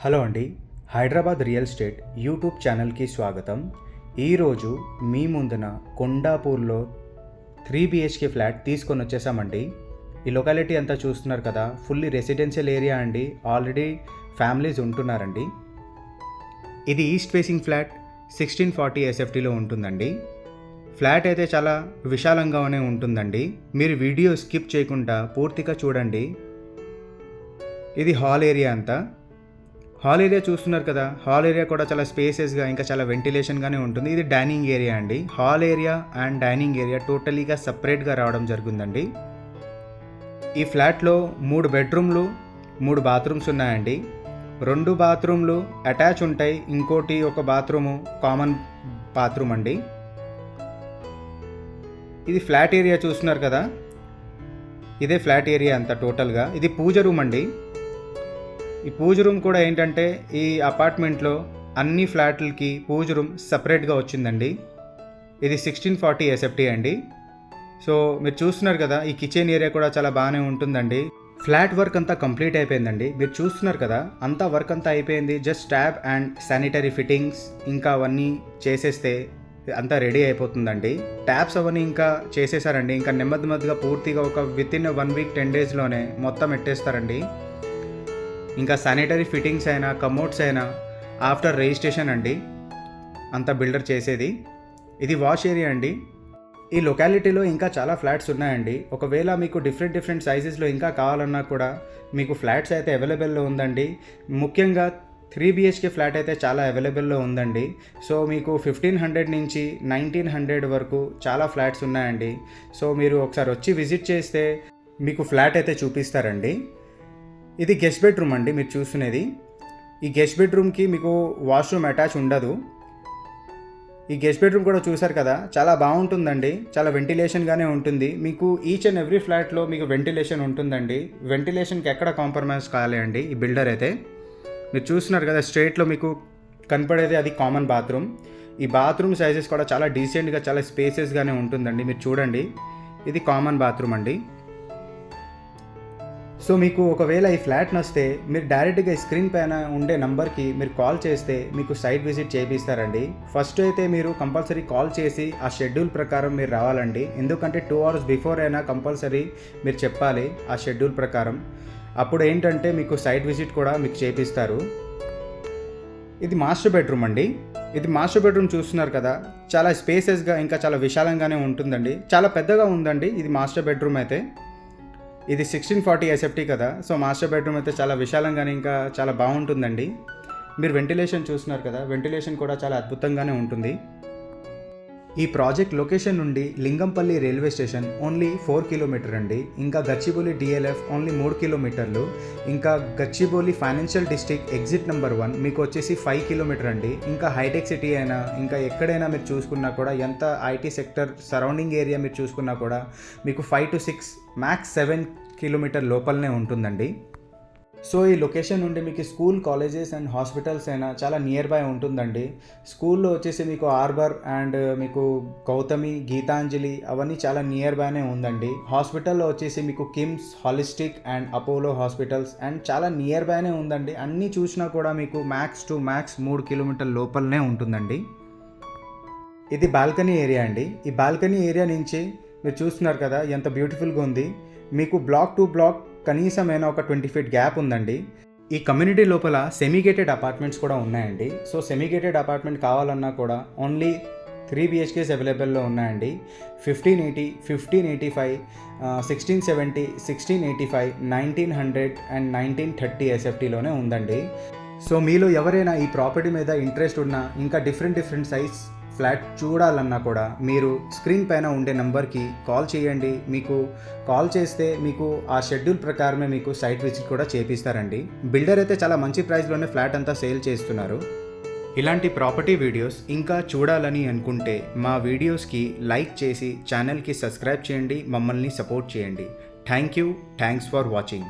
Hello అండి, Hyderabad real estate YouTube ఛానల్కి స్వాగతం. ఈరోజు మీ ముందున కొండాపూర్లో 3 BHK ఫ్లాట్ తీసుకొని వచ్చేసామండి. ఈ లొకాలిటీ అంతా చూస్తున్నారు కదా, ఫుల్లీ రెసిడెన్షియల్ ఏరియా అండి. ఆల్రెడీ ఫ్యామిలీస్ ఉంటున్నారండి. ఇది ఈస్ట్ ఫేసింగ్ ఫ్లాట్ 1640 SFTలో ఉంటుందండి. ఫ్లాట్ అయితే చాలా విశాలంగానే ఉంటుందండి. మీరు వీడియో స్కిప్ చేయకుండా పూర్తిగా చూడండి. ఇది హాల్ ఏరియా అంతా. హాల్ ఏరియా చూస్తున్నారు కదా, హాల్ ఏరియా కూడా చాలా స్పేసెస్గా ఇంకా చాలా వెంటిలేషన్గానే ఉంటుంది. ఇది డైనింగ్ ఏరియా అండి. Hall area and dining area టోటలీగా సపరేట్గా రావడం జరుగుతుందండి. ఈ ఫ్లాట్లో 3 బెడ్రూమ్లు 3 బాత్రూమ్స్ ఉన్నాయండి. 2 బాత్రూమ్లు అటాచ్ ఉంటాయి, ఇంకోటి ఒక బాత్రూము కామన్ బాత్రూమ్ అండి. ఇది ఫ్లాట్ ఏరియా చూస్తున్నారు కదా, ఇదే ఫ్లాట్ ఏరియా అంతా టోటల్గా. ఇది పూజ రూమ్ అండి. ఈ పూజ రూమ్ కూడా ఏంటంటే ఈ అపార్ట్మెంట్లో అన్ని ఫ్లాట్లకి పూజ రూమ్ సపరేట్గా వచ్చిందండి. ఇది 1640 SFT అండి. సో మీరు చూస్తున్నారు కదా, ఈ కిచెన్ ఏరియా కూడా చాలా బాగానే ఉంటుందండి. ఫ్లాట్ వర్క్ అంతా కంప్లీట్ అయిపోయిందండి. మీరు చూస్తున్నారు కదా, అంతా వర్క్ అంతా అయిపోయింది. Just tap and sanitary fittings ఇంకా అవన్నీ చేసేస్తే అంతా రెడీ అయిపోతుందండి. ట్యాప్స్ అవన్నీ ఇంకా చేసేసారండి. ఇంకా నెమ్మదిగా పూర్తిగా ఒక వితిన్ 1 వీక్ 10 డేస్లోనే మొత్తం ఎట్టేస్తారండి. ఇంకా శానిటరీ ఫిట్టింగ్స్ అయినా కమోడ్స్ అయినా ఆఫ్టర్ రిజిస్ట్రేషన్ అండి అంత బిల్డర్ చేసేది. ఇది వాష్ ఏరియా అండి. ఈ లొకాలిటీలో ఇంకా చాలా ఫ్లాట్స్ ఉన్నాయండి. ఒకవేళ మీకు డిఫరెంట్ సైజెస్లో ఇంకా కావాలన్నా కూడా మీకు ఫ్లాట్స్ అయితే అవైలబుల్లో ఉందండి. ముఖ్యంగా 3 BHK ఫ్లాట్ అయితే చాలా అవైలబుల్లో ఉందండి. సో మీకు 1500 నుంచి 1900 వరకు చాలా ఫ్లాట్స్ ఉన్నాయండి. సో మీరు ఒకసారి వచ్చి విజిట్ చేస్తే మీకు ఫ్లాట్ అయితే చూపిస్తారండి. ఇది గెస్ట్ బెడ్రూమ్ అండి. మీరు చూస్తున్నది ఈ గెస్ట్ బెడ్రూమ్కి మీకు వాష్రూమ్ అటాచ్ ఉండదు. ఈ గెస్ట్ బెడ్రూమ్ కూడా చూసారు కదా, చాలా బాగుంటుందండి. చాలా వెంటిలేషన్గానే ఉంటుంది. మీకు ఈచ్ అండ్ ఎవ్రీ ఫ్లాట్లో మీకు వెంటిలేషన్ ఉంటుందండి. వెంటిలేషన్కి ఎక్కడ కాంప్రమైజ్ కాలే అండి ఈ బిల్డర్ అయితే. మీరు చూస్తున్నారు కదా, స్ట్రేట్లో మీకు కనపడేది అది కామన్ బాత్రూమ్. ఈ బాత్రూమ్ సైజెస్ కూడా చాలా డీసెంట్గా చాలా స్పేసెస్గానే ఉంటుందండి. మీరు చూడండి, ఇది కామన్ బాత్రూమ్ అండి. సో మీకు ఒకవేళ ఈ ఫ్లాట్ నస్తే మీరు డైరెక్ట్గా స్క్రీన్ పైన ఉండే నంబర్కి మీరు కాల్ చేస్తే మీకు సైట్ విజిట్ చేపిస్తారండి. ఫస్ట్ అయితే మీరు కంపల్సరీ కాల్ చేసి ఆ షెడ్యూల్ ప్రకారం మీరు రావాలండి. ఎందుకంటే 2 hours బిఫోర్ అయినా కంపల్సరీ మీరు చెప్పాలి ఆ షెడ్యూల్ ప్రకారం. అప్పుడు ఏంటంటే మీకు సైట్ విజిట్ కూడా మీకు చేపిస్తారు. ఇది మాస్టర్ బెడ్రూమ్ అండి. ఇది మాస్టర్ బెడ్రూమ్ చూస్తున్నారు కదా, చాలా స్పేసెస్గా ఇంకా చాలా విశాలంగానే ఉంటుందండి. చాలా పెద్దగా ఉందండి ఇది మాస్టర్ బెడ్రూమ్ అయితే. ఇది 1640 SFT కదా, సో మాస్టర్ బెడ్రూమ్ అయితే చాలా విశాలంగానే ఇంకా చాలా బాగుంటుందండి. మీరు వెంటిలేషన్ చూస్తున్నారు కదా, వెంటిలేషన్ కూడా చాలా అద్భుతంగానే ఉంటుంది. ఈ ప్రాజెక్ట్ లొకేషన్ నుండి Lingampally railway station only 4 kilometre అండి. ఇంకా గచ్చిబౌలి DLF ఓన్లీ 3 కిలోమీటర్లు. ఇంకా Gachibowli financial district exit number 1 మీకు వచ్చేసి 5 కిలోమీటర్ అండి. ఇంకా హైటెక్ సిటీ అయినా ఇంకా ఎక్కడైనా మీరు చూసుకున్నా కూడా, ఎంత IT సెక్టర్ సరౌండింగ్ ఏరియా మీరు చూసుకున్నా కూడా మీకు 5 to 6 మ్యాక్స్ 7 కిలోమీటర్ లోపలనే ఉంటుందండి. సో ఈ లొకేషన్ నుండి మీకు స్కూల్, కాలేజెస్ అండ్ హాస్పిటల్స్ అయినా చాలా నియర్ బై ఉంటుందండి. స్కూల్లో వచ్చేసి మీకు ఆర్బర్ అండ్ మీకు గౌతమి, గీతాంజలి అవన్నీ చాలా నియర్ బైనే ఉందండి. హాస్పిటల్లో వచ్చేసి మీకు KIMS, holistic and Apollo hospitals and చాలా నియర్ బైనే ఉందండి. అన్నీ చూసినా కూడా మీకు మ్యాక్స్ 3 కిలోమీటర్ లోపలనే ఉంటుందండి. ఇది బాల్కనీ ఏరియా అండి. ఈ బాల్కనీ ఏరియా నుంచి మీరు చూస్తున్నారు కదా, ఎంత బ్యూటిఫుల్గా ఉంది. మీకు బ్లాక్ టు బ్లాక్ కనీసమైన ఒక 20 feet గ్యాప్ ఉందండి. ఈ కమ్యూనిటీ లోపల సెమీగేటెడ్ అపార్ట్మెంట్స్ కూడా ఉన్నాయండి. సో సెమీగేటెడ్ అపార్ట్మెంట్ కావాలన్నా కూడా ఓన్లీ 3 BHKs అవైలబుల్లో ఉన్నాయండి. 1580, 1585, 1670, 1685, 1900 అండ్ 1930 SFTలోనే ఉందండి. సో మీలో ఎవరైనా ఈ ప్రాపర్టీ మీద ఇంట్రెస్ట్ ఉన్నా, ఇంకా డిఫరెంట్ సైజ్ ఫ్లాట్ చూడాలన్నా కూడా మీరు స్క్రీన్ పైన ఉండే నెంబర్కి కాల్ చేయండి. మీకు కాల్ చేస్తే మీకు ఆ షెడ్యూల్ ప్రకారమే మీకు సైట్ విజిట్ కూడా చేపిస్తారండి. బిల్డర్ అయితే చాలా మంచి ప్రైస్లోనే ఫ్లాట్ అంతా సేల్ చేస్తున్నారు. ఇలాంటి ప్రాపర్టీ వీడియోస్ ఇంకా చూడాలని అనుకుంటే మా వీడియోస్కి లైక్ చేసి ఛానల్కి సబ్స్క్రైబ్ చేయండి, మమ్మల్ని సపోర్ట్ చేయండి. Thanks for watching.